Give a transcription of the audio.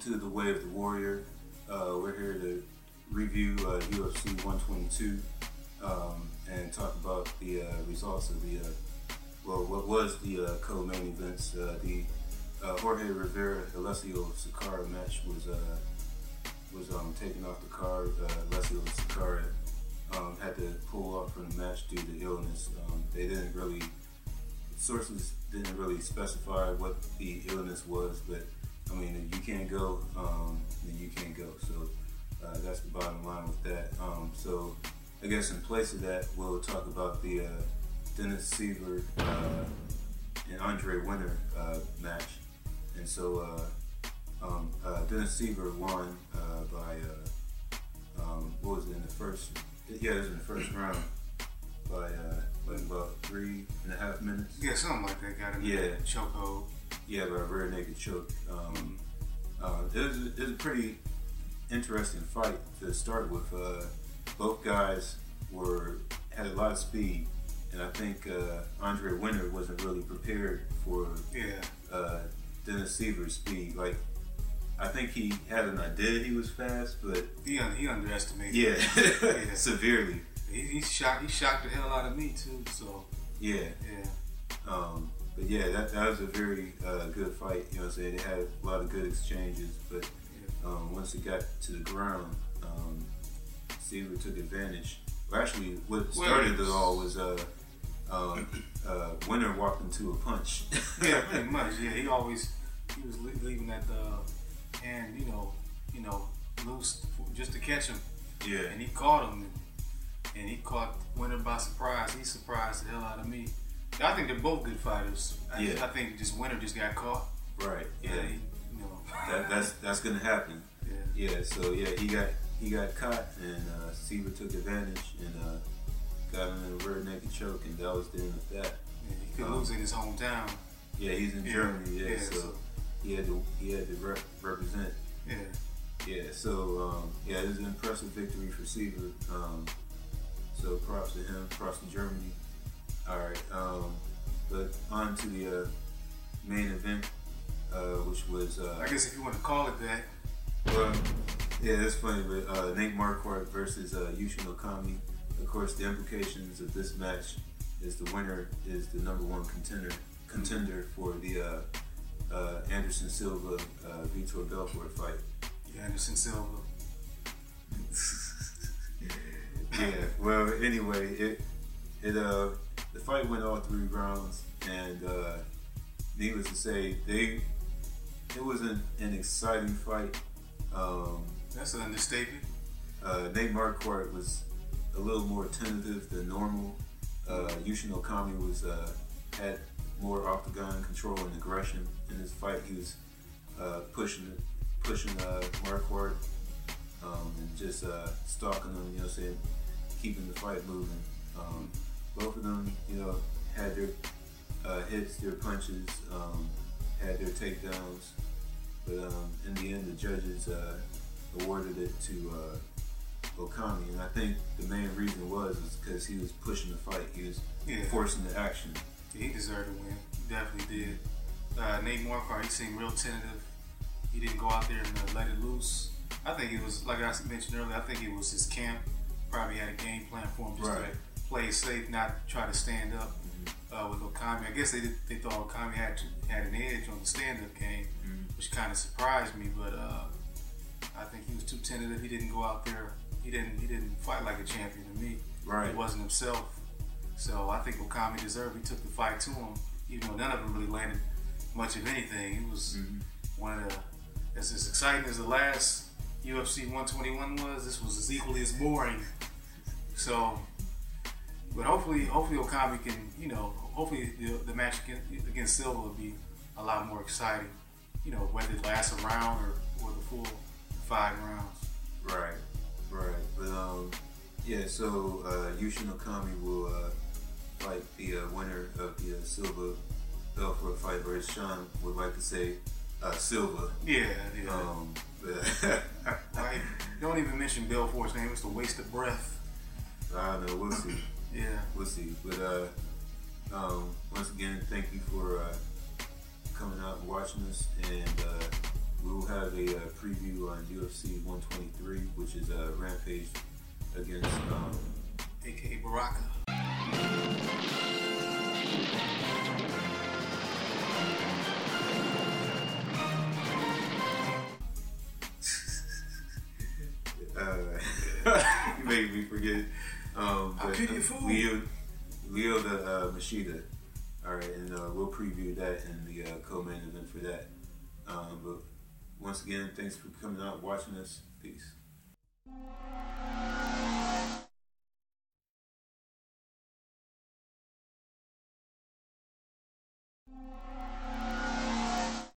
to The Way of the Warrior. We're here to review UFC 122 and talk about the results of the, what was the co-main events. The Jorge Rivera Alessio Sakara match was taken off the card. Alessio Sakara had to pull off from the match due to illness. Sources didn't really specify what the illness was, but I mean, if you can't go, then you can't go. So that's the bottom line with that. So I guess in place of that, we'll talk about the Dennis Siver and Andre Winter match. And so Dennis Siver won by what was it in the first? Yeah, it was in the first round by about 3.5 minutes. Yeah, something like that. Got him in a chokehold. Yeah, by a rear naked choke. It was a pretty interesting fight to start with. Both guys had a lot of speed, and I think Andre Winter wasn't really prepared for Dennis Siver's speed. Like, I think he had an idea he was fast, but he underestimated. Yeah, severely. He shocked the hell out of me too. So yeah. But yeah, that was a very good fight. You know what I'm saying? They had a lot of good exchanges, but once it got to the ground, Siver took advantage. Well, actually, what started it all was Winter walked into a punch. Yeah, pretty much. Yeah, he was leaving that hand, loose just to catch him. Yeah, and he caught him, and he caught Winter by surprise. He surprised the hell out of me. I think they're both good fighters. I think just Winter just got caught. Right. Yeah. That's gonna happen. Yeah. So he got caught, and Siver took advantage and got him in a rear naked choke, and that was the end of that. Yeah, he couldn't lose in his hometown. Yeah, he's in Germany. Yeah, so he had to represent. Yeah. Yeah. So it was an impressive victory for Siver. So props to him. Props to Germany. All right, but on to the main event, which was... I guess if you want to call it that. Well, yeah, that's funny, but Nate Marquardt versus Yushin Okami. Of course, the implications of this match is the winner is the number one contender for the Anderson Silva Vitor Belfort fight. Yeah, Anderson Silva. Yeah, well, anyway, the fight went all 3 rounds, and needless to say, it was an exciting fight. That's an understatement. Nate Marquardt was a little more tentative than normal. Yushin Okami had more octagon control and aggression in his fight. He was pushing Marquardt and just stalking him. You know what I'm saying? Keeping the fight moving. Both of them, had their hits, their punches, had their takedowns, but in the end, the judges awarded it to Okami, and I think the main reason was because he was pushing the fight, he was forcing the action. Yeah, he deserved to win. He definitely did. Nate Marquardt, he seemed real tentative. He didn't go out there and let it loose. I think it was, like I mentioned earlier, I think it was his camp. Probably had a game plan for him just to play it safe, not try to stand up with Okami. I guess they thought Okami had an edge on the stand-up game, which kind of surprised me. But I think he was too tentative. He didn't go out there. He didn't fight like a champion to me. Right. He wasn't himself. So I think Okami deserved. He took the fight to him, even though none of them really landed much of anything. It was one of the as exciting as the last UFC 121 was. This was as equally as boring. So. But hopefully Okami can, hopefully the match against Silva will be a lot more exciting. Whether it lasts a round or the full 5 rounds. Right. But so Yushin Okami will fight the winner of the Silva Belfort fight, or as Sean would like to say, Silva. Yeah. Don't even mention Belfort's name. It's a waste of breath. I don't know. We'll see. Yeah, we'll see. But once again, thank you for coming out and watching us. And we will have a preview on UFC 123, which is a Rampage against aka Baraka. You made me forget. I'll kill your fool. Leo the Machida. All right, and we'll preview that in the co-main event for that. But once again, thanks for coming out, watching us. Peace.